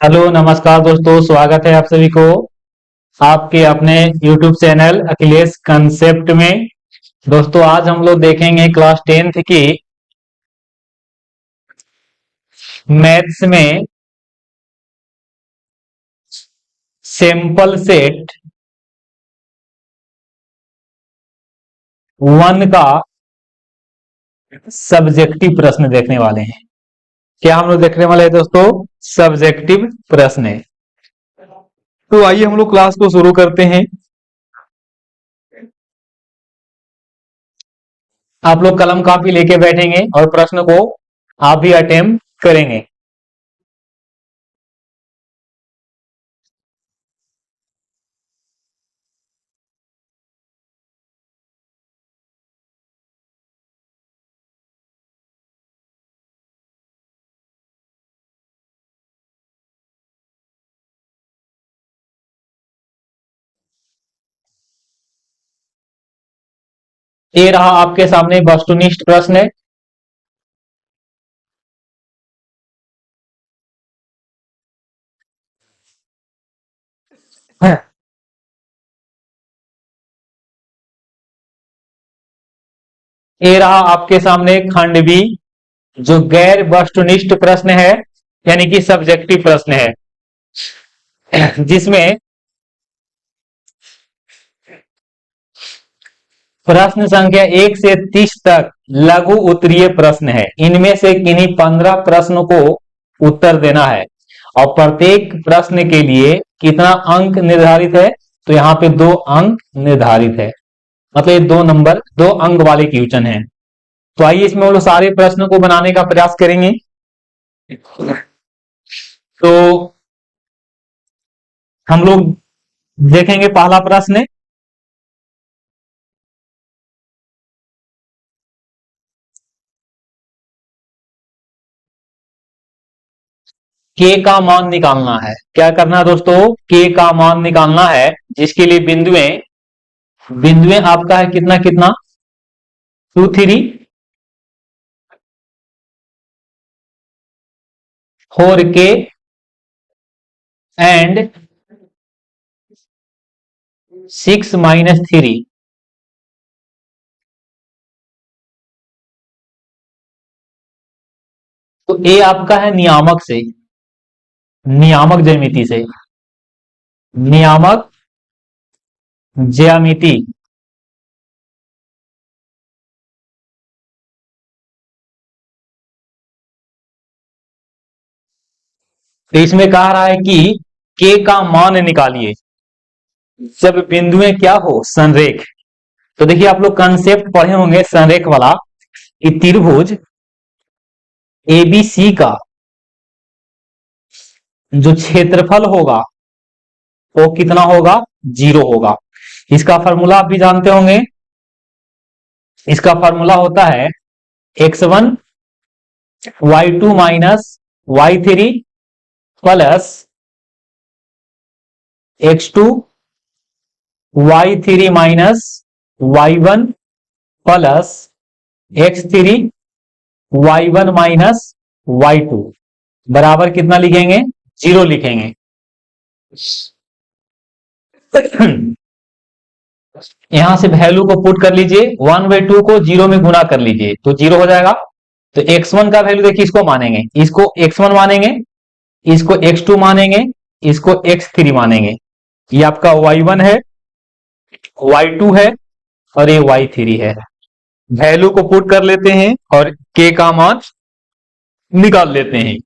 Hello नमस्कार दोस्तों, स्वागत है आप सभी को आपके अपने YouTube चैनल अखिलेश कंसेप्ट में। दोस्तों आज हम लोग देखेंगे क्लास 10th की मैथ्स में सैंपल सेट 1 का सब्जेक्टिव प्रश्न देखने वाले हैं। क्या हम लोग देखने वाले हैं दोस्तों? सब्जेक्टिव प्रश्न है। तो आइए हम लोग क्लास को शुरू करते हैं। आप लोग कलम कापी लेके बैठेंगे और प्रश्न को आप भी अटेम्प्ट करेंगे। ये रहा आपके सामने वस्तुनिष्ठ प्रश्न है। ये रहा आपके सामने खंड बी, जो गैर वस्तुनिष्ठ प्रश्न है, यानी कि सब्जेक्टिव प्रश्न है, जिसमें प्रश्न संख्या 1 से 30 तक लघु उत्तरीय प्रश्न है। इनमें से किन्हीं 15 प्रश्नों को उत्तर देना है और प्रत्येक प्रश्न के लिए कितना अंक निर्धारित है? तो यहाँ पे 2 अंक निर्धारित है, मतलब ये 2 नंबर 2 अंक वाले क्वेश्चन है। तो आइए इसमें वो लोग सारे प्रश्नों को बनाने का प्रयास करेंगे। तो हम लोग देखेंगे पहला प्रश्न। के का मान निकालना है। क्या करना है दोस्तों? के का मान निकालना है, जिसके लिए बिंदुएं बिंदुएं आपका है कितना कितना 2 3 4 के एंड 6 -3। तो ए आपका है नियामक से, नियामक ज्यामिति से, नियामक ज्यामिति। तो इसमें कहा रहा है कि के का मान निकालिए जब बिंदुएं क्या हो संरेख। तो देखिए आप लोग कंसेप्ट पढ़े होंगे संरेख वाला, कि त्रिभुज एबीसी का जो क्षेत्रफल होगा वो कितना होगा? 0 होगा। इसका फॉर्मूला आप भी जानते होंगे। इसका फॉर्मूला होता है x1 y2 minus y3 plus x2 y3 minus y1 plus x3 y1 minus y2 बराबर कितना लिखेंगे? 0 लिखेंगे। यहां से वैल्यू को पुट कर लीजिए, 1/2 को 0 में गुना कर लीजिए तो 0 हो जाएगा। तो x1 का वैल्यू देखिए, इसको मानेंगे, इसको x1 मानेंगे, इसको x2 मानेंगे, इसको x3 मानेंगे। ये आपका y1 है, y2 है और ये y3 है। वैल्यू को पुट कर लेते हैं और k का मान निकाल लेते हैं।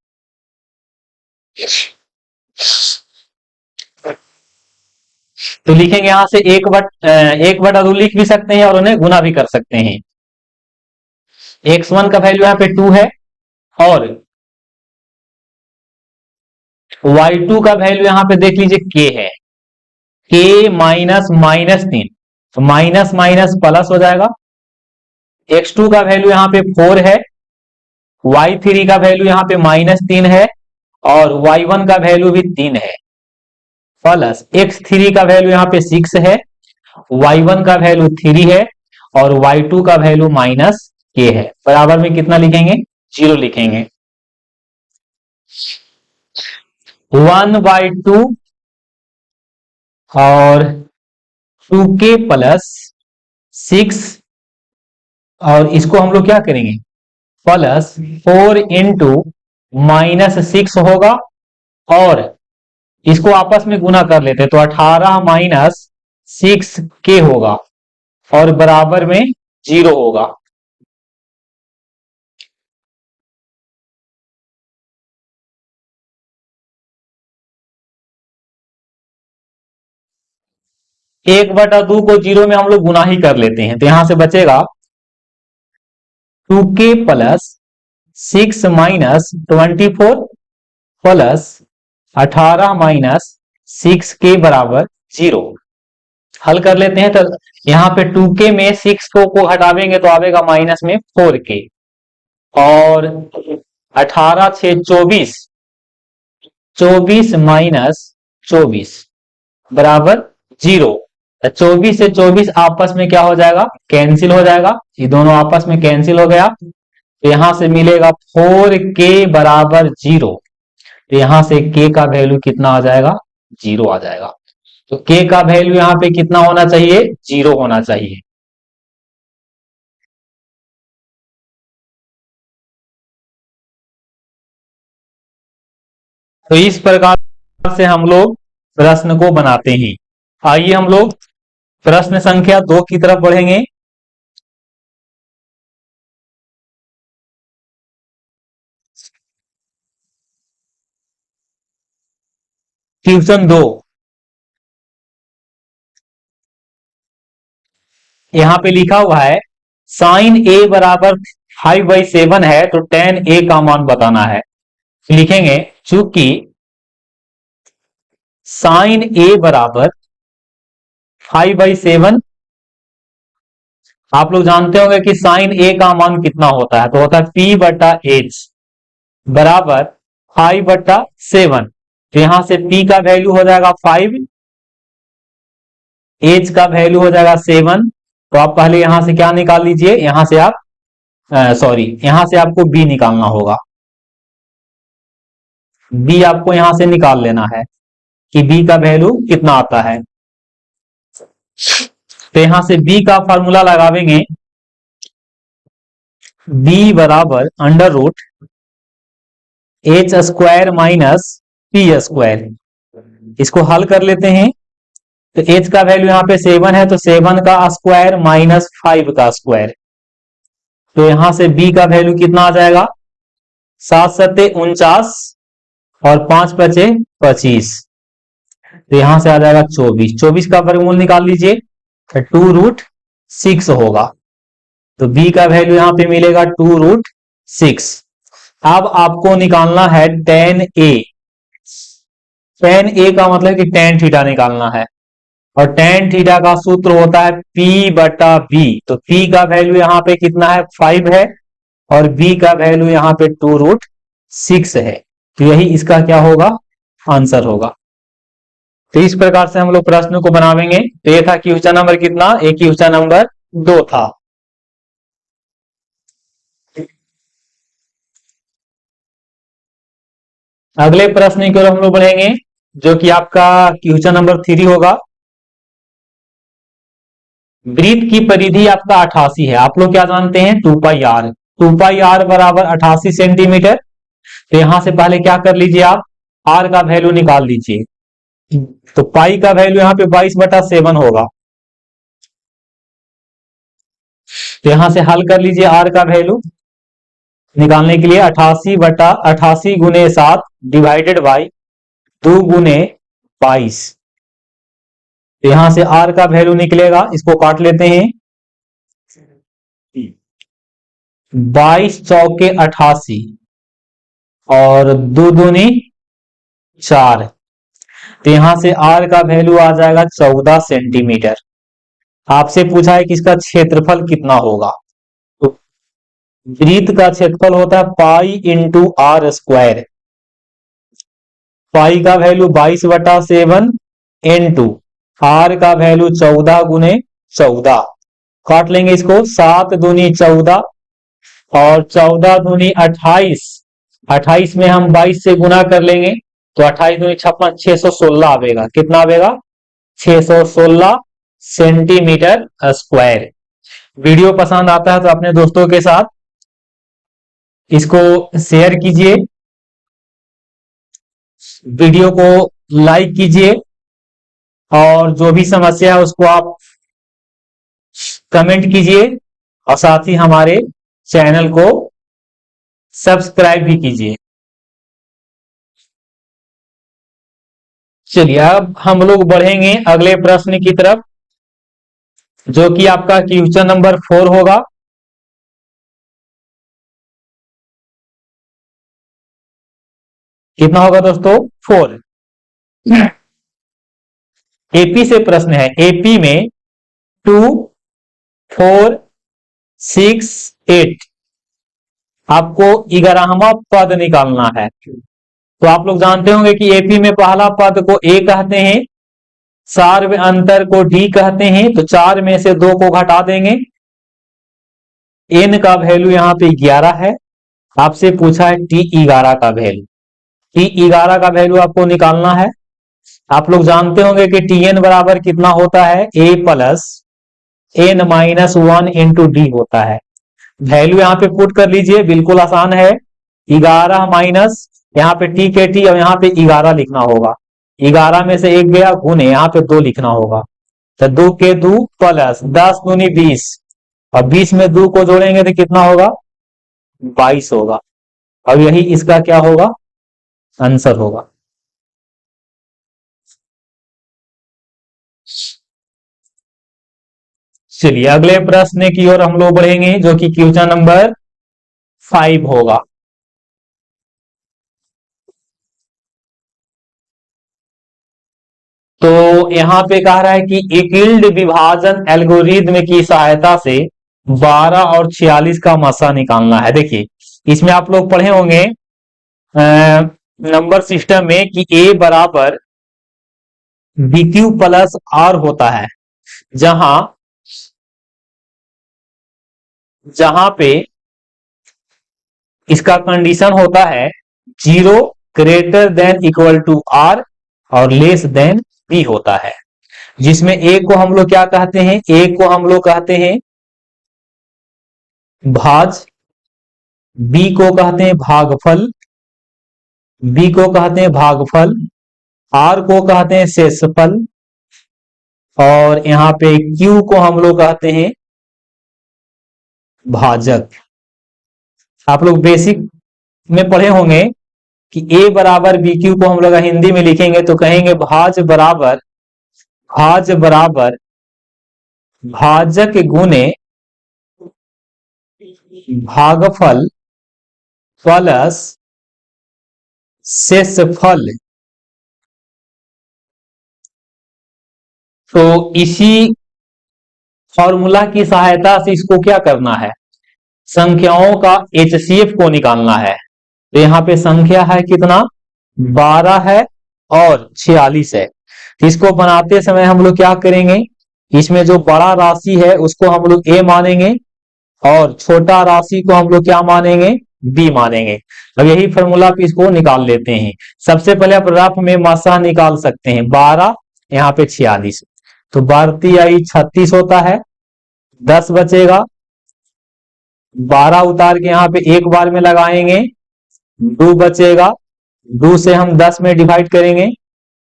तो लिखेंगे यहां से 1/2 लिख भी सकते हैं और उन्हें गुना भी कर सकते हैं। x1 का वैल्यू यहां पे 2 है और y2 का वैल्यू यहां पे देख लीजिए k है, k -3, तो माइनस माइनस प्लस हो जाएगा। x2 का वैल्यू यहां पे 4 है, y3 का वैल्यू यहां पे -3 है और y1 का वैल्यू भी 3 है, प्लस x3 का वैल्यू यहां पे 6 है, y1 का वैल्यू 3 है और y2 का वैल्यू -k है। बराबर में कितना लिखेंगे? 0 लिखेंगे। 1/2 और 2k प्लस 6, और इसको हम लोग क्या करेंगे, प्लस 4 इंटू -6 होगा, और इसको आपस में गुना कर लेते हैं तो 18 माइनस 6k होगा, और बराबर में 0 होगा। एक बटा 2 को 0 में हम लोग गुना ही कर लेते हैं, तो यहां से बचेगा 2k plus 6 minus 24 plus 18 minus 6k बराबर 0। हल कर लेते हैं, तो यहाँ पे 2k में 6 को हटावेंगे तो आवेगा माइनस में 4k, और 18 6 24, 24 माइनस 24 बराबर 0। 24 से 24 आपस में क्या हो जाएगा, कैंसिल हो जाएगा, ये दोनों आपस में कैंसिल हो गया, तो यहां से मिलेगा 4k बराबर 0। तो यहां से k का वैल्यू कितना आ जाएगा, 0 आ जाएगा। तो k का वैल्यू यहां पे कितना होना चाहिए, 0 होना चाहिए। तो इस प्रकार से हम लोग प्रश्न को बनाते हैं। आइए हम लोग प्रश्न संख्या 2 की तरफ बढ़ेंगे। क्वेश्चन 2, यहां पे लिखा हुआ है साइन ए बराबर 5/7 है, तो टेन ए का मान बताना है। लिखेंगे चूंकि साइन ए बराबर 5/7, आप लोग जानते होंगे कि साइन ए का मान कितना होता है, तो होता है p/h बराबर 5/7। तो यहां से p का वैल्यू हो जाएगा 5, h का वैल्यू हो जाएगा 7। तो आप पहले यहां से क्या निकाल लीजिए, यहां से आप सॉरी, यहां से आपको b निकालना होगा। b आपको यहां से निकाल लेना है कि b का वैल्यू कितना आता है। तो यहां से b का फॉर्मूला लगावेंगे, b बराबर under root H square minus P square. इसको हल कर लेते हैं, तो h का वैल्यू यहाँ पे 7 है, तो 7 का स्क्वायर माइनस 5 का स्क्वायर। तो यहां से b का वैल्यू कितना आ जाएगा, 7 सत्ते 49 और 5 बचे 25। तो यहां से आ जाएगा 24। 24 का वर्गमूल निकाल लीजिए, 2√6 होगा। तो b का वैल्यू यहां पे मिलेगा 2√6। अब आपको निकालना है tan a। tan a का मतलब कि tan थीटा निकालना है, और tan थीटा का सूत्र होता है p/b। तो p का वैल्यू यहां पे कितना है, 5 है, और b का वैल्यू यहां पे 2√6 है। तो यही इसका क्या होगा, आंसर होगा। तो इस प्रकार से हम लोग प्रश्न को बनावेंगे। तो ये था क्वेश्चन नंबर कितना, एक क्वेश्चन नंबर 2 था। अगले प्रश्न की ओर हम लोग बढ़ेंगे, जो कि आपका क्वेश्चन नंबर 3 होगा। वृत्त की परिधि आपका 88 है, आप लोग क्या जानते हैं, 2πr। 2πr बराबर 88 सेंटीमीटर। तो यहां से पहले क्या कर लीजिए, आप r का वैल्यू निकाल लीजिए। तो पाई का वैल्यू यहां पे 22/7 होगा। तो यहां से हल कर लीजिए, r का वैल्यू निकालने के लिए 88 गुने 7 डिवाइडेड बाई 2 गुने 22। तो यहां से r का वैल्यू निकलेगा, इसको काट लेते हैं, 22 चौके 88 और 2 दूनी 4। तो यहां से r का वैल्यू आ जाएगा 14 सेंटीमीटर। आपसे पूछा है कि इसका क्षेत्रफल कितना होगा। तो वृत्त का क्षेत्रफल होता है पाई इंटू आर स्क्वायर। पाई का वैल्यू 22/7 इंटू आर का वैल्यू 14 गुने 14। काट लेंगे इसको, 7 दूनी 14 और 14 दूनी 28। 28 में हम 22 से गुना कर लेंगे तो 28 दूनी 56, 616 आवेगा। कितना आवेगा? 616 सेंटीमीटर स्क्वायर। वीडियो पसंद आता है तो अपने दोस्तों के साथ इसको शेयर कीजिए, वीडियो को लाइक कीजिए, और जो भी समस्या है उसको आप कमेंट कीजिए, और साथ ही हमारे चैनल को सब्सक्राइब भी कीजिए। चलिए अब हम लोग बढ़ेंगे अगले प्रश्न की तरफ, जो कि आपका क्वेश्चन नंबर 4 होगा। कितना होगा दोस्तों? 4। एपी से प्रश्न है। एपी में 2, 4, 6, 8 आपको 11वां पद निकालना है। तो आप लोग जानते होंगे कि एपी में पहला पद को ए कहते हैं, सार्व अंतर को डी कहते हैं। तो 4 में से 2 को घटा देंगे। एन का वैल्यू यहां पे 11 है। आपसे पूछा है टी 11 का वैल्यू। टी 11 का वैल्यू आपको निकालना है। आप लोग जानते होंगे कि टी एन बराबर कितना होता है? A plus N minus 1 into D होता है। वैल्यू यहां पे पुट कर लीजिए, बिल्कुल आसान है। 11 माइनस यहाँ पे टी के टी, और यहाँ पे 11 लिखना होगा। 11 में से 1 गया, गुने यहाँ पे 2 लिखना होगा। तो 2 के 2 प्लस 10 दूनी 20, और 20 में 2 को जोड़ेंगे तो कितना होगा? 22 होगा। और यही इसका क्या होगा? आंसर होगा। चलिए अगले प्रश्न की ओर हम लोग बढ़ेंगे, जो कि क्वेश्चन नंबर 5 होगा। तो यहां पे कह रहा है कि यूक्लिड विभाजन एल्गोरिथ्म की सहायता से 12 और 46 का मसा निकालना है। देखिए इसमें आप लोग पढ़े होंगे नंबर सिस्टम में कि ए बराबर बीक्यू प्लस आर होता है, जहां जहां पे इसका कंडीशन होता है 0 greater than equal to R और लेस देन बी होता है। जिसमें ए को हम लोग क्या कहते हैं? ए को हम लोग कहते हैं भाज, बी को कहते हैं भागफल, बी को कहते हैं भागफल, आर को कहते हैं शेषफल, और यहां पे क्यू को हम लोग कहते हैं भाजक। आप लोग बेसिक में पढ़े होंगे कि ए बराबर बी क्यू को हम लोग हिंदी में लिखेंगे तो कहेंगे भाज बराबर भाजक गुने भागफल प्लस शेषफल। तो इसी फॉर्मूला की सहायता से इसको क्या करना है? संख्याओं का एचसीएफ को निकालना है। तो यहां पे संख्या है कितना? 12 है और 46 है। तो इसको बनाते समय हम लोग क्या करेंगे? इसमें जो बड़ा राशि है उसको हम लोग ए मानेंगे, और छोटा राशि को हम लोग क्या मानेंगे? बी मानेंगे। अब यही फॉर्मूला पे इसको निकाल लेते हैं। सबसे पहले आप रफ में मासा निकाल सकते हैं। 12 यहाँ पे 46, तो बढ़ती आई 36 होता है। 10 बचेगा, 12 उतार के यहाँ पे एक बार में लगाएंगे, 2 बचेगा, 2 से हम 10 में डिवाइड करेंगे,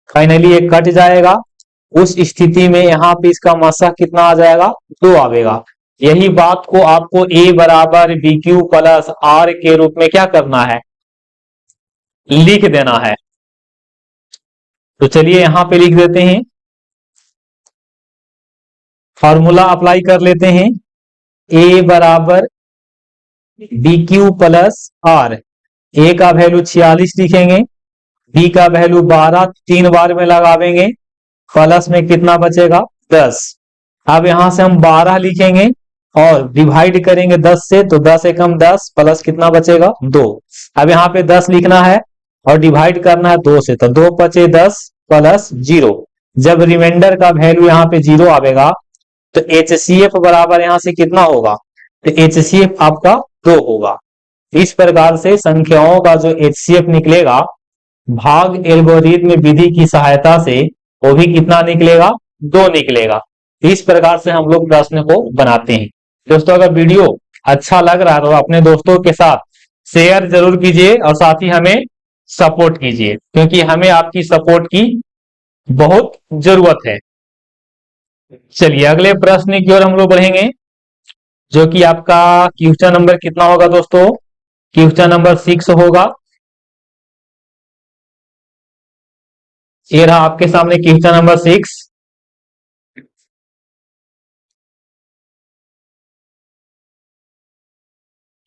फाइनली एक कट जाएगा। उस स्थिति में यहाँ पे इसका मसा कितना आ जाएगा? 2 आवेगा। यही बात को आपको ए बराबर बी क्यू प्लस आर के रूप में क्या करना है? लिख देना है। तो चलिए यहां पे लिख देते हैं, फॉर्मूला अप्लाई कर लेते हैं। ए बराबर बी क्यू प्लस आर, ए का वैल्यू 46 लिखेंगे, बी का वैल्यू 12 3 बार में लगावेंगे, प्लस में कितना बचेगा? 10। अब यहां से हम 12 लिखेंगे और डिवाइड करेंगे 10 से, तो 10 एकम 10 प्लस कितना बचेगा? 2। अब यहाँ पे 10 लिखना है और डिवाइड करना है 2 से, तो 2 बचे 10 प्लस 0। जब रिमाइंडर का वैल्यू यहाँ पे 0 आवेगा तो एचसीएफ बराबर यहां से कितना होगा? तो एचसीएफ आपका 2 होगा। इस प्रकार से संख्याओं का जो एचसीएफ निकलेगा भाग एल्गोरिथम विधि की सहायता से वो भी कितना निकलेगा, 2 निकलेगा। इस प्रकार से हम लोग प्रश्न को बनाते हैं। दोस्तों अगर वीडियो अच्छा लग रहा है तो अपने दोस्तों के साथ शेयर जरूर कीजिए और साथ ही हमें सपोर्ट कीजिए, क्योंकि हमें आपकी सपोर्ट की बहुत जरूरत है। चलिए अगले प्रश्न की ओर हम लोग बढ़ेंगे, जो कि आपका क्वेश्चन नंबर कितना होगा दोस्तों, क्वेश्चन नंबर 6 होगा। ये रहा आपके सामने क्वेश्चन नंबर 6।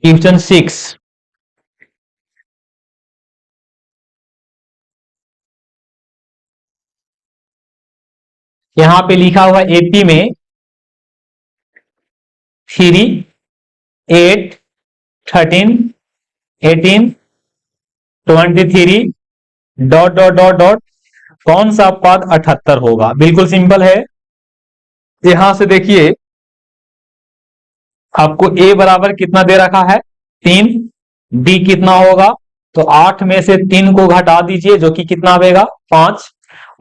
क्वेश्चन 6, यहां पे लिखा हुआ एपी में 3, 8, 13, 18, 23 डॉट डॉट डॉट डॉट कौन सा पद 78 होगा। बिल्कुल सिंपल है। यहां से देखिए आपको ए बराबर कितना दे रखा है, 3। डी कितना होगा, तो 8 में से 3 को घटा दीजिए जो कि कितना आएगा, 5।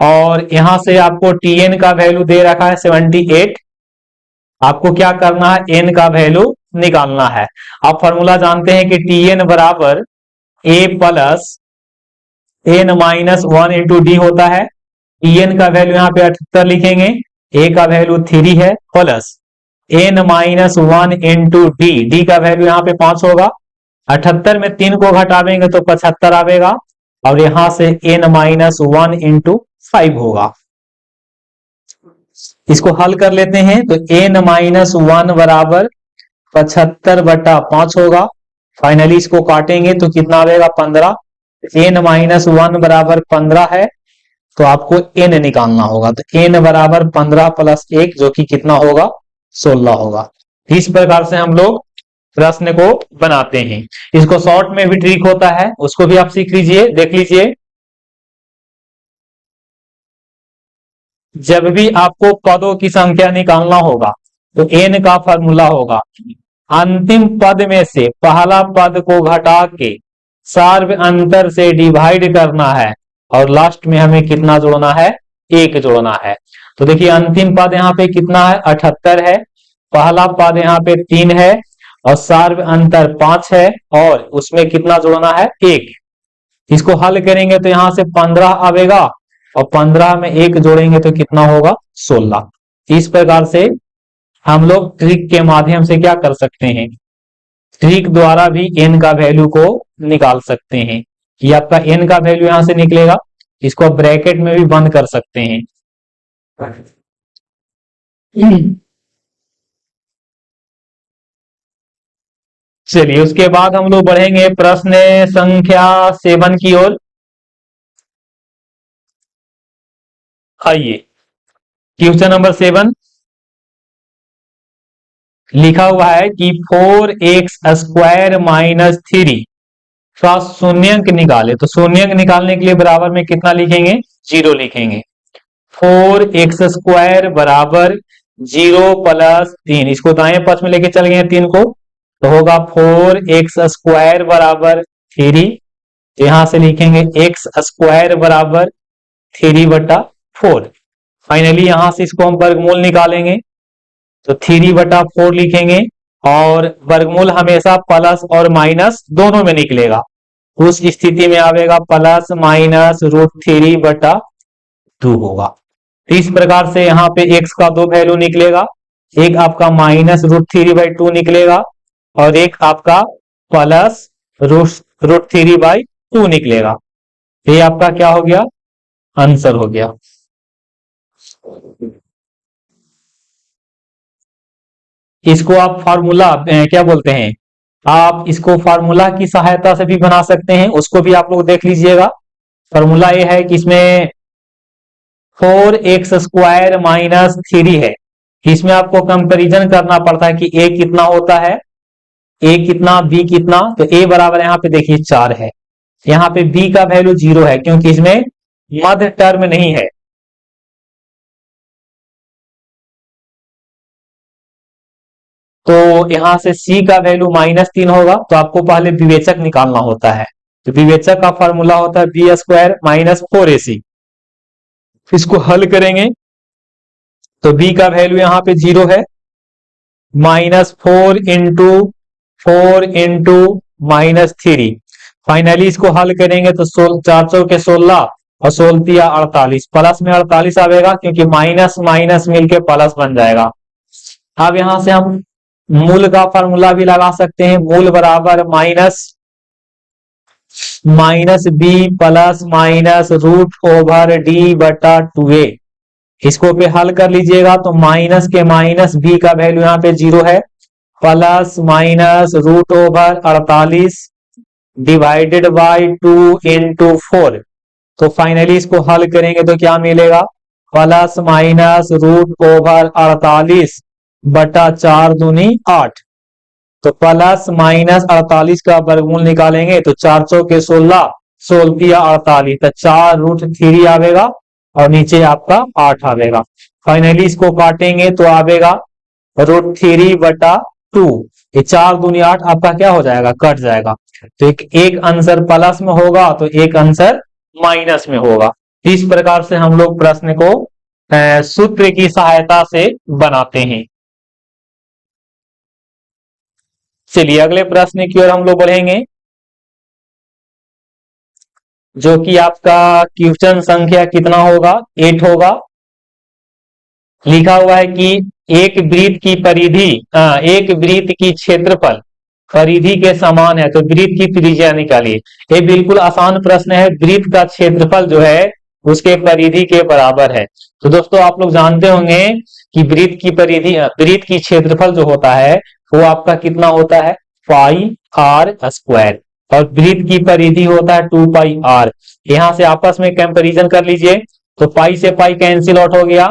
और यहां से आपको टीएन का वैल्यू दे रखा है 78। आपको क्या करना है, एन का वैल्यू निकालना है। आप फॉर्मूला जानते हैं कि टीएन बराबर A plus N minus 1 into D होता है। टीएन का वैल्यू यहाँ पे 78 लिखेंगे, ए का वैल्यू 3 है, plus N minus 1 into D, D का वैल्यू यहाँ पे 5 होगा। 78 में 3 को घटावेंगे तो 75 आवेगा, और यहां से एन माइनस 1 इंटू 5 होगा। इसको हल कर लेते हैं तो एन माइनस 1 बराबर 75/5 होगा। फाइनली इसको काटेंगे तो कितना आएगा, 15। एन माइनस 1 बराबर 15 है, तो आपको एन निकालना होगा। तो एन बराबर 15 प्लस 1 जो कि कितना होगा, 16 होगा। इस प्रकार से हम लोग प्रश्न को बनाते हैं। इसको शॉर्ट में भी ट्रिक होता है, उसको भी आप सीख लीजिए, देख लीजिए। जब भी आपको पदों की संख्या निकालना होगा तो एन का फॉर्मूला होगा, अंतिम पद में से पहला पद को घटा के सार्व अंतर से डिवाइड करना है, और लास्ट में हमें कितना जोड़ना है, 1 जोड़ना है। तो देखिए अंतिम पद यहाँ पे कितना है, 78 है। पहला पद यहाँ पे 3 है, और सार्व अंतर 5 है, और उसमें कितना जोड़ना है, 1। इसको हल करेंगे तो यहां से 15 आवेगा, और 15 में 1 जोड़ेंगे तो कितना होगा, 16। इस प्रकार से हम लोग ट्रिक के माध्यम से क्या कर सकते हैं, ट्रिक द्वारा भी एन का वैल्यू को निकाल सकते हैं। ये आपका एन का वैल्यू यहां से निकलेगा, इसको ब्रैकेट में भी बंद कर सकते हैं। चलिए उसके बाद हम लोग बढ़ेंगे प्रश्न संख्या 7 की ओर। आइए क्वेश्चन नंबर 7 लिखा हुआ है कि 4x² माइनस 3 का शून्यंक निकाले। तो शून्यंक निकालने के लिए बराबर में कितना लिखेंगे, 0 लिखेंगे। 4x² बराबर 0 प्लस 3, इसको दाएं पक्ष में लेके चल गए 3 को, तो होगा 4x² बराबर 3। यहां से लिखेंगे x² बराबर 3/4। फाइनली यहां से इसको हम वर्गमूल निकालेंगे, तो 3/4 लिखेंगे, और वर्गमूल हमेशा प्लस और माइनस दोनों में निकलेगा। उस स्थिति में आवेगा प्लस माइनस √3/2 होगा। इस प्रकार से यहाँ पे x का 2 वैल्यू निकलेगा, एक आपका माइनस √3/2 निकलेगा, और एक आपका प्लस √3/2 निकलेगा। ये आपका क्या हो गया, आंसर हो गया। इसको आप फार्मूला क्या बोलते हैं, आप इसको फार्मूला की सहायता से भी बना सकते हैं, उसको भी आप लोग देख लीजिएगा। फार्मूला ये है कि इसमें 4x² माइनस 3 है, इसमें आपको कंपैरिजन करना पड़ता है कि a कितना होता है, a कितना, b कितना। तो a बराबर यहाँ पे देखिए 4 है, यहाँ पे b का वैल्यू 0 है क्योंकि इसमें मध्य टर्म नहीं है। तो यहां से c का वैल्यू -3 होगा, तो आपको पहले विवेचक निकालना होता है। तो विवेचक का फॉर्मूला होता है बी स्क्वायर माइनस 4ac। इसको हल करेंगे तो b का वैल्यू यहाँ पे 0 है, माइनस 4 इंटू माइनस 3। फाइनली इसको हल करेंगे तो 4 चौके के 16 और 16 तिया 48, प्लस में 48 आएगा क्योंकि माइनस माइनस मिलके प्लस बन जाएगा। अब यहां से हम मूल का फॉर्मूला भी लगा सकते हैं, मूल बराबर minus B plus minus root over D बटा 2a। इसको पे हल कर लीजिएगा तो माइनस के माइनस बी का वैल्यू यहाँ पे 0 है, plus minus root over 48 divided by 2 into 4। तो फाइनली इसको हल करेंगे तो क्या मिलेगा, प्लस माइनस रूट ओवर 48 बटा 4 दूनी 8। तो प्लस माइनस 48 का वर्गमूल निकालेंगे तो 4 चौके 16, 16 तिया 48, तो 4 रूट 3 आवेगा और नीचे आपका 8 आवेगा। फाइनली इसको काटेंगे तो आवेगा रूट 3 बटा 2। ये 4 दूनी 8 आपका क्या हो जाएगा, कट जाएगा। तो एक आंसर प्लस में होगा तो एक आंसर माइनस में होगा। इस प्रकार से हम लोग प्रश्न को सूत्र की सहायता से बनाते हैं। चलिए अगले प्रश्न की ओर हम लोग बढ़ेंगे, जो कि आपका क्वेश्चन संख्या कितना होगा, 8 होगा। लिखा हुआ है कि एक वृत्त की परिधि एक वृत्त की क्षेत्रफल परिधि के समान है, तो वृत्त की त्रिज्या निकालिए। ये बिल्कुल आसान प्रश्न है, वृत्त का क्षेत्रफल जो है उसके परिधि के बराबर है। तो दोस्तों आप लोग जानते होंगे कि वृत्त की परिधि वृत्त की क्षेत्रफल जो होता है वो आपका कितना होता है, पाई आर स्क्वायर, और वृत्त की परिधि होता है 2 पाई आर। यहां से आपस में कंपैरिजन कर लीजिए तो पाई से पाई कैंसिल आउट हो गया,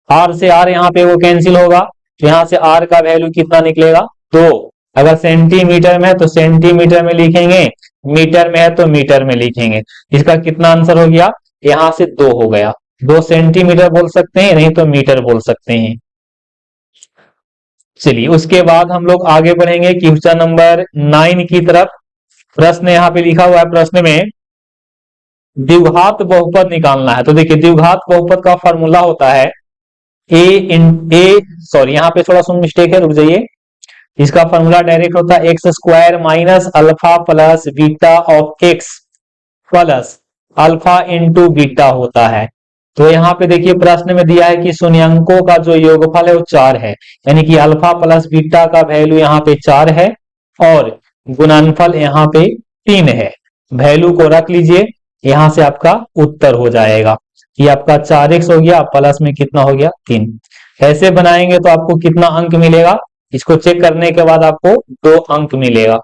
आर से आर यहाँ पे वो कैंसिल होगा, तो यहाँ से आर का वैल्यू कितना निकलेगा, 2। अगर सेंटीमीटर में है तो सेंटीमीटर में लिखेंगे, मीटर में है तो मीटर में लिखेंगे। इसका कितना आंसर हो गया, यहां से 2 हो गया। 2 सेंटीमीटर बोल सकते हैं, नहीं तो मीटर बोल सकते हैं। चलिए उसके बाद हम लोग आगे बढ़ेंगे क्वेश्चन नंबर 9 की तरफ। प्रश्न यहाँ पे लिखा हुआ है, प्रश्न में द्विघात बहुपद निकालना है। तो देखिए द्विघात बहुपद का फॉर्मूला होता है सॉरी यहाँ पे थोड़ा सा मिस्टेक है, रुक जाइए। इसका फॉर्मूला डायरेक्ट होता है x square minus alpha plus beta of x plus alpha into beta होता है। तो यहाँ पे देखिए प्रश्न में दिया है कि शून्यंकों का जो योगफल है वो 4 है, यानी कि अल्फा प्लस बीटा का वैल्यू यहाँ पे 4 है और गुणनफल यहाँ पे 3 है। वैल्यू को रख लीजिए, यहां से आपका उत्तर हो जाएगा। ये आपका 4x हो गया, प्लस में कितना हो गया, 3। ऐसे बनाएंगे तो आपको कितना अंक मिलेगा, इसको चेक करने के बाद आपको 2 अंक मिलेगा।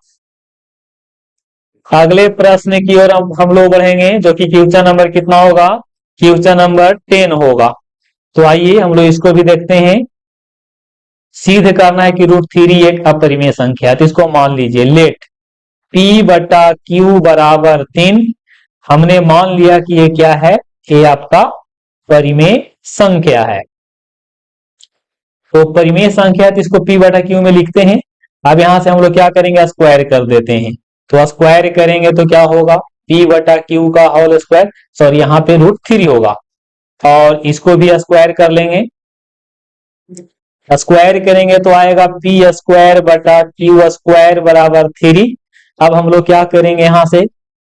अगले प्रश्न की ओर हम लोग बढ़ेंगे, जो कि क्वेश्चन नंबर कितना होगा, क्वेश्चन नंबर 10 होगा। तो आइए हम लोग इसको भी देखते हैं। सिद्ध करना है कि रूट 3 एक अपरिमेय संख्या है, तो इसको मान लीजिए लेट P बटा Q बराबर 3। हमने मान लिया कि ये क्या है, ये आपका परिमेय संख्या है। तो परिमेय संख्या तो इसको P बटा Q में लिखते हैं। अब यहां से हम लोग क्या करेंगे, स्क्वायर कर देते हैं। तो स्क्वायर करेंगे तो क्या होगा, P बटा Q का होल स्क्वायर, सॉरी यहाँ पे रूट 3 होगा, और इसको भी स्क्वायर कर लेंगे। स्क्वायर करेंगे तो आएगा P स्क्वायर बटा Q स्क्वायर बराबर 3। अब हम लोग क्या करेंगे, यहां से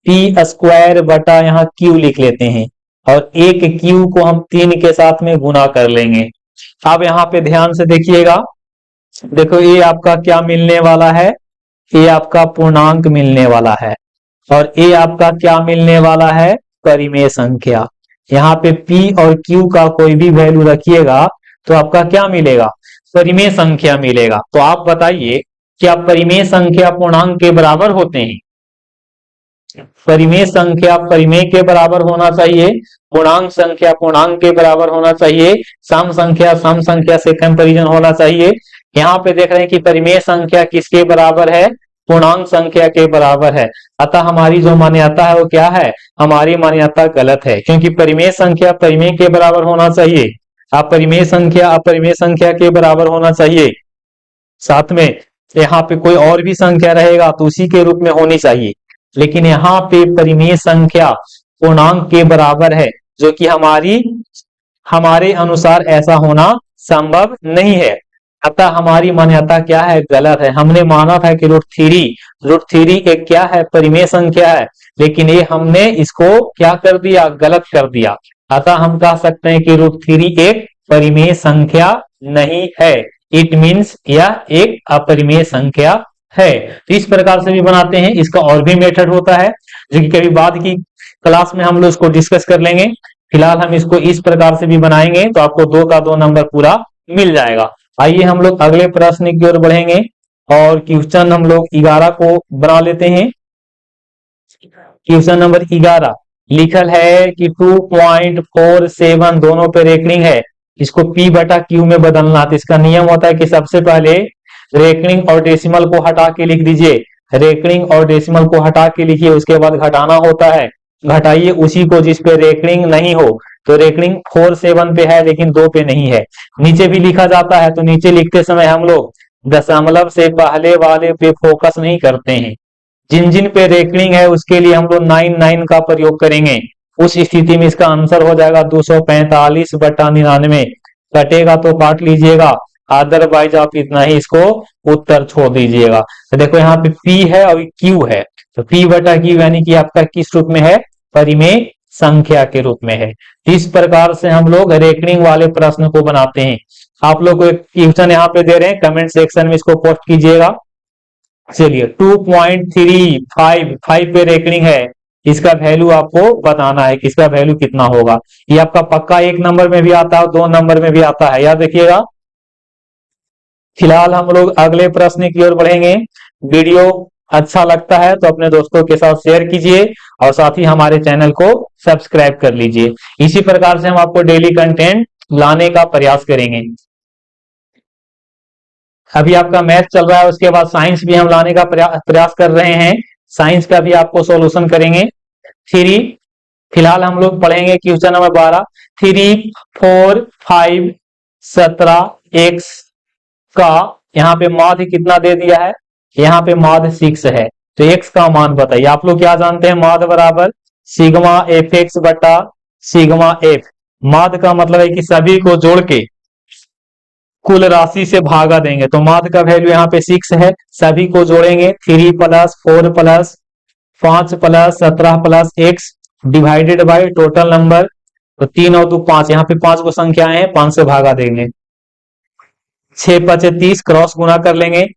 P स्क्वायर बटा यहाँ Q लिख लेते हैं, और एक Q को हम 3 के साथ में गुना कर लेंगे। अब यहाँ पे ध्यान से देखिएगा, देखो ये आपका क्या मिलने वाला है, ये आपका पूर्णांक मिलने वाला है, और ये आपका क्या मिलने वाला है, परिमेय संख्या। यहाँ पे P और Q का कोई भी वैल्यू रखिएगा तो आपका क्या मिलेगा, परिमेय संख्या मिलेगा। तो आप बताइए क्या परिमेय संख्या पूर्णांक के बराबर होते हैं, परिमेय संख्या परिमेय के बराबर होना चाहिए, पूर्णांक संख्या पूर्णांक के बराबर होना चाहिए, सम संख्या सम संख्या से कंपैरिजन होना चाहिए। यहाँ पे देख रहे हैं कि परिमेय संख्या किसके बराबर है, पूर्णांक संख्या के बराबर है। अतः हमारी जो मान्यता है वो क्या है, हमारी मान्यता गलत है, क्योंकि परिमेय संख्या परिमेय के बराबर होना चाहिए, अपरिमेय संख्या अपरिमेय संख्या के बराबर होना चाहिए। साथ में यहाँ पे कोई और भी संख्या रहेगा तो उसी के रूप में होनी चाहिए। लेकिन यहाँ पे परिमेय संख्या पूर्णांक के बराबर है, जो कि हमारे अनुसार ऐसा होना संभव नहीं है। अतः हमारी मान्यता क्या है, गलत है। हमने माना था कि √3 एक क्या है, परिमेय संख्या है, लेकिन ये हमने इसको क्या कर दिया, गलत कर दिया। अतः हम कह सकते हैं कि √3 एक परिमेय संख्या नहीं है। इट मीन्स यह एक अपरिमेय संख्या है। तो इस प्रकार से भी बनाते हैं। इसका और भी मेथड होता है, जो कि कभी बाद की क्लास में हम लोग इसको डिस्कस कर लेंगे। फिलहाल हम इसको इस प्रकार से भी बनाएंगे, तो आपको 2 का 2 नंबर पूरा मिल जाएगा। आइए हम लोग अगले प्रश्न की ओर बढ़ेंगे और क्वेश्चन हम लोग 11 को बना लेते हैं। क्वेश्चन नंबर 11 लिखल है कि 2.47 दोनों पे रेकरिंग है, इसको P बटा Q में बदलना। तो इसका नियम होता है कि सबसे पहले रेकरिंग और डेसिमल को हटा के लिख दीजिए, रेकरिंग और डेसिमल को हटा के लिखिए, उसके बाद घटाना होता है, घटाइए उसी को जिस पे रेकरिंग नहीं हो। तो रेकरिंग 47 पे है लेकिन 2 पे नहीं है। नीचे भी लिखा जाता है, तो नीचे लिखते समय हम लोग दशमलव से पहले वाले पे फोकस नहीं करते हैं। जिन जिन पे रेकरिंग है उसके लिए हम लोग 99 का प्रयोग करेंगे। उस स्थिति में इसका आंसर हो जाएगा 245 बटा 99। कटेगा तो काट लीजिएगा, अदरवाइज आप इतना ही इसको उत्तर छोड़ दीजिएगा। तो देखो यहाँ पे P है और Q है, तो P बटा Q यानी कि आपका किस रूप में है, परिमेय संख्या के रूप में है। इस प्रकार से हम लोग रेकरिंग वाले प्रश्न को बनाते हैं। आप लोग को एक क्वेश्चन यहाँ पे दे रहे हैं, कमेंट सेक्शन में इसको पोस्ट कीजिएगा। चलिए 2.35 पे रेकरिंग है, इसका वैल्यू आपको बताना है कि इसका वैल्यू कितना होगा। ये आपका पक्का 1 नंबर में भी आता है, 2 नंबर में भी आता है, याद रखिएगा। फिलहाल हम लोग अगले प्रश्न की ओर बढ़ेंगे। वीडियो अच्छा लगता है तो अपने दोस्तों के साथ शेयर कीजिए और साथ ही हमारे चैनल को सब्सक्राइब कर लीजिए। इसी प्रकार से हम आपको डेली कंटेंट लाने का प्रयास करेंगे। अभी आपका मैथ चल रहा है, उसके बाद साइंस भी हम लाने का प्रयास कर रहे हैं। साइंस का भी आपको सॉल्यूशन करेंगे। 3 फिलहाल हम लोग पढ़ेंगे क्वेश्चन नंबर 12। 3, 4, 5, 17 x का यहाँ पे माध्य कितना दे दिया है, यहाँ पे माध्य 6 है। तो x का मान बताइए। आप लोग क्या जानते हैं, माध्य बराबर सिग्मा एफ एक्स बटा सिग्मा एफ। माध्य का मतलब है कि सभी को जोड़ के कुल राशि से भागा देंगे। तो माध्य का वैल्यू यहाँ पे 6 है, सभी को जोड़ेंगे 3 plus 4 plus 5 plus 17 plus x divided by total number. तो 3 और 2 5, यहाँ पे 5 को संख्याएं हैं, 5 से भागा देंगे। 6 5 30 क्रॉस गुना कर लेंगे,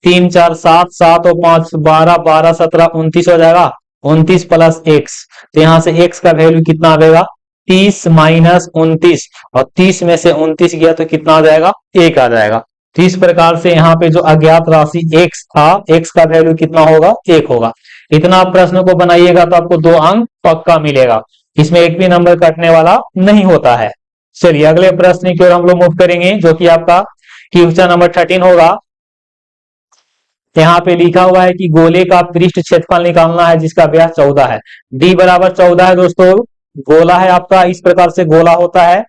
3 4 7 7 और 5 12 12 17 29 हो जाएगा। 29 प्लस x, तो यहाँ से x का वैल्यू कितना आएगा, 30 माइनस 29, और 30 में से 29 गया तो कितना आ जाएगा, 1 आ जाएगा। तो इस प्रकार से यहाँ पे जो अज्ञात राशि x था, x का वैल्यू कितना होगा, 1 होगा। इतना प्रश्न को बनाइएगा तो आपको 2 अंक पक्का मिलेगा, इसमें एक भी नंबर कटने वाला नहीं होता है। चलिए अगले प्रश्न की ओर हम लोग मूव करेंगे, जो कि आपका क्वेश्चन नंबर 13 होगा। यहाँ पे लिखा हुआ है कि गोले का पृष्ठ क्षेत्रफल निकालना है जिसका व्यास 14 है। d बराबर 14 है दोस्तों, गोला है आपका, इस प्रकार से गोला होता है,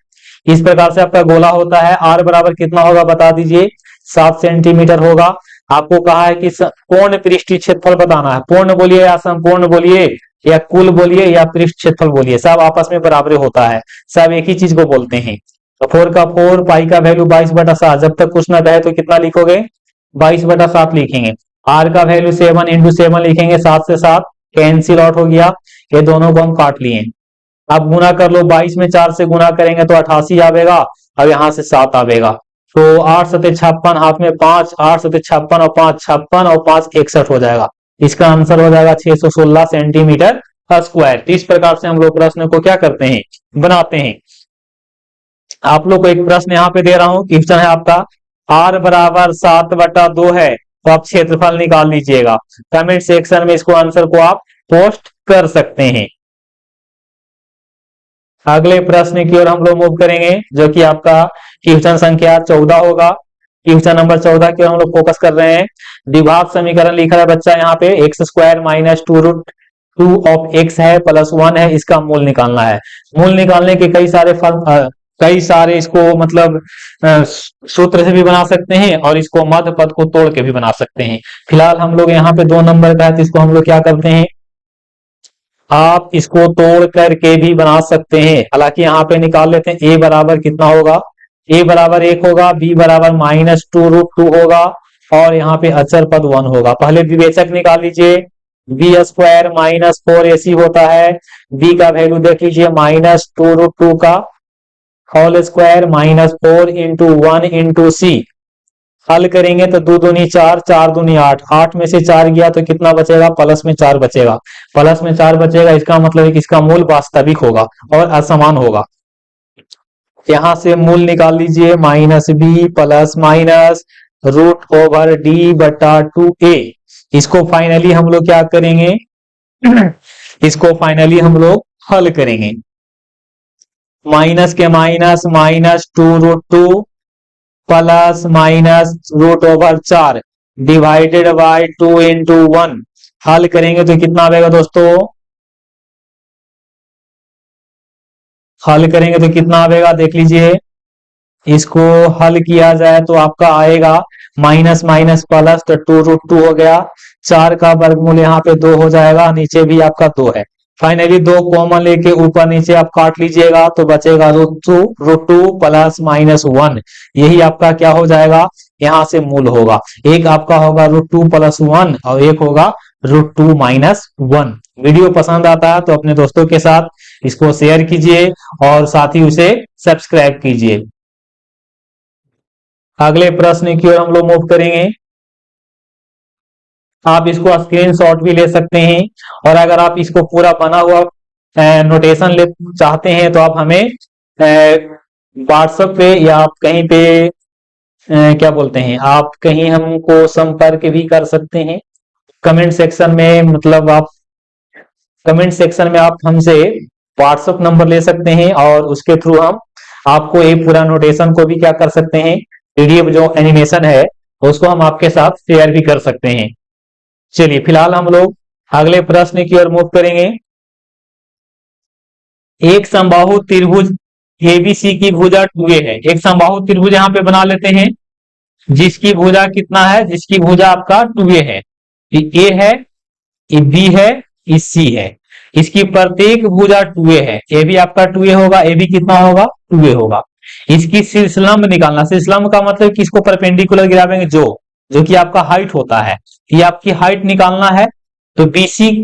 इस प्रकार से आपका गोला होता है। r बराबर कितना होगा बता दीजिए, 7 सेंटीमीटर होगा। आपको कहा है कि पूर्ण पृष्ठीय क्षेत्रफल बताना है। पूर्ण बोलिए या संपूर्ण बोलिए या कुल बोलिए या पृष्ठ क्षेत्रफल बोलिए, सब आपस में बराबर होता है, सब एक ही चीज को बोलते हैं। तो 4 का 4, पाई का वैल्यू 22 बटा 7। जब तक कुछ ना कहे तो कितना लिखोगे, 22 बटा 7 लिखेंगे। r का वैल्यू 7 इंटू 7 लिखेंगे, 7 से 7 कैंसिल आउट हो गया, ये दोनों को हम काट लिए। अब गुना कर लो, 22 में 4 से गुना करेंगे तो 88 आवेगा, अब यहाँ से 7 आवेगा। तो 8 सते 56, हाथ में 5, 8 सते 56 और 5 56 और 5 61 हो जाएगा। इसका आंसर हो जाएगा 616 सेंटीमीटर स्क्वायर। इस प्रकार से हम लोग प्रश्न को क्या करते हैं, बनाते हैं। आप लोग को एक प्रश्न यहाँ पे दे रहा हूं, क्वेश्चन है आपका r बराबर 7 बटा 2 है, तो आप क्षेत्रफल निकाल लीजिएगा। कमेंट सेक्शन में इसको आंसर को आप पोस्ट कर सकते हैं। अगले प्रश्न की ओर हम लोग मूव करेंगे, जो कि आपका क्वेश्चन संख्या 14 होगा। क्वेश्चन नंबर 14 की ओर हम लोग फोकस कर रहे हैं। द्विघात समीकरण लिखा है बच्चा यहाँ पे, x square minus 2 of x है प्लस 1 है, इसका मूल निकालना है। मूल निकालने के कई सारे इसको मतलब सूत्र से भी बना सकते हैं और इसको मध्य पद को तोड़ के भी बना सकते हैं। फिलहाल हम लोग यहाँ पे 2 नंबर का है, तो इसको हम लोग क्या करते हैं, आप इसको तोड़ करके भी बना सकते हैं। हालांकि यहाँ पे निकाल लेते हैं। a बराबर कितना होगा, a बराबर 1 होगा, b बराबर -2√2 होगा और यहाँ पे अचर पद 1 होगा। पहले विवेचक निकाल लीजिए, b स्क्वायर -4ac होता है, b का वैल्यू देख लीजिए -2√2 का होल स्क्वायर -4 इंटू 1 इंटू सी। हल करेंगे तो 2 दूनी 4, 4 दूनी 8, 8 में से 4 गया तो कितना बचेगा, प्लस में 4 बचेगा, प्लस में 4 बचेगा। इसका मतलब है कि इसका मूल वास्तविक होगा और असमान होगा। यहां से मूल निकाल लीजिए, -b प्लस माइनस √d/2a। इसको फाइनली हम लोग क्या करेंगे इसको फाइनली हम लोग हल करेंगे। माइनस के minus -2√2 plus -√4 divided by 2 into 1। हल करेंगे तो कितना आएगा दोस्तों, हल करेंगे तो कितना आएगा देख लीजिए। इसको हल किया जाए तो आपका आएगा माइनस माइनस प्लस, तो 2√2 हो गया। 4 का वर्गमूल यहाँ पे 2 हो जाएगा, नीचे भी आपका 2 है। फाइनली 2 कॉमन लेके ऊपर नीचे आप काट लीजिएगा तो बचेगा √2 प्लस -1। यही आपका क्या हो जाएगा, यहां से मूल होगा। एक आपका होगा √2 प्लस 1 और एक होगा √2 -1। वीडियो पसंद आता है तो अपने दोस्तों के साथ इसको शेयर कीजिए और साथ ही उसे सब्सक्राइब कीजिए। अगले प्रश्न की ओर हम लोग मूव करेंगे। आप इसको स्क्रीनशॉट भी ले सकते हैं और अगर आप इसको पूरा बना हुआ नोटेशन ले चाहते हैं तो आप हमें व्हाट्सएप पे या आप कहीं पे क्या बोलते हैं, आप कहीं हमको संपर्क भी कर सकते हैं कमेंट सेक्शन में। मतलब आप कमेंट सेक्शन में आप हमसे व्हाट्सएप नंबर ले सकते हैं और उसके थ्रू हम आपको एक पूरा नोटेशन को भी क्या कर सकते हैं, पीडीएफ जो एनिमेशन है उसको हम आपके साथ शेयर भी कर सकते हैं। चलिए फिलहाल हम लोग अगले प्रश्न की ओर मूव करेंगे। एक समबाहु त्रिभुज एबीसी की भुजा 2a है। एक समबाहु त्रिभुज यहाँ पे बना लेते हैं जिसकी भुजा कितना है, जिसकी भुजा आपका 2a है। ये a है, ये b है, ये c है। इसकी प्रत्येक भुजा 2a है। ए भी आपका 2a होगा, ए भी कितना होगा 2a होगा। इसकी शीर्षलंब निकालना। शीर्षलंब का मतलब कि इसको परपेंडिकुलर गिरावेंगे जो कि आपका हाइट होता है। ये आपकी हाइट निकालना है तो बीसी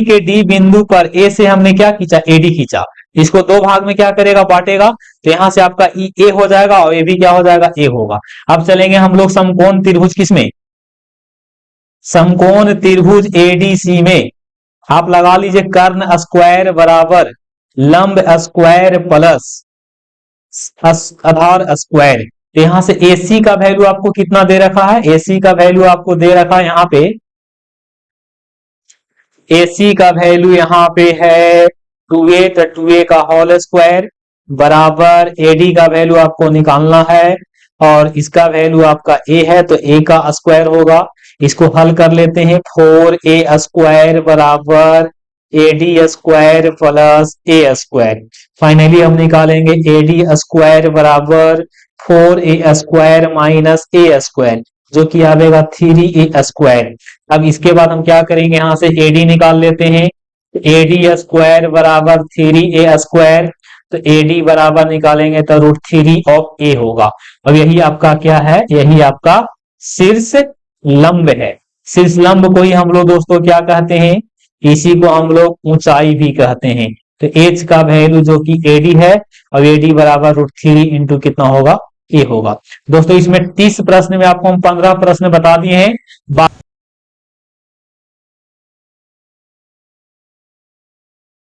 के डी बिंदु पर ए से हमने क्या खींचा, एडी खींचा। इसको दो भाग में क्या करेगा, बांटेगा। तो यहां से आपका ए हो जाएगा और ए भी क्या हो जाएगा, ए होगा। अब चलेंगे हम लोग समकोण त्रिभुज किसमें, समकोण त्रिभुज एडीसी में। आप लगा लीजिए कर्ण स्क्वायर बराबर लंब स्क्वायर प्लस आधार स्क्वायर। तो यहां से एसी का वैल्यू आपको कितना दे रखा है, एसी का वैल्यू आपको दे रखा है यहाँ पे, एसी का वैल्यू यहाँ पे है 2a। तो 2a का होल स्क्वायर बराबर एडी का वैल्यू आपको निकालना है और इसका वैल्यू आपका a है तो a का स्क्वायर होगा। इसको हल कर लेते हैं, 4a स्क्वायर बराबर AD square plus a square. Finally हम निकालेंगे एडी स्क्वायर बराबर 4a square minus a square जो कि आएगा 3a स्क्वायर। अब इसके बाद हम क्या करेंगे, यहां से एडी निकाल लेते हैं। एडी स्क्वायर बराबर 3a स्क्वायर, तो एडी बराबर निकालेंगे तो √3 ऑफ a होगा। अब यही आपका क्या है, यही आपका शीर्ष लंब है। शीर्ष लंब को ही हम लोग दोस्तों क्या कहते हैं, इसी को हम लोग ऊंचाई भी कहते हैं। तो एच का वैल्यू जो कि एडी है और एडी बराबर √3 इंटू कितना होगा, ए होगा। दोस्तों इसमें 30 प्रश्न में आपको हम 15 प्रश्न बता दिए हैं।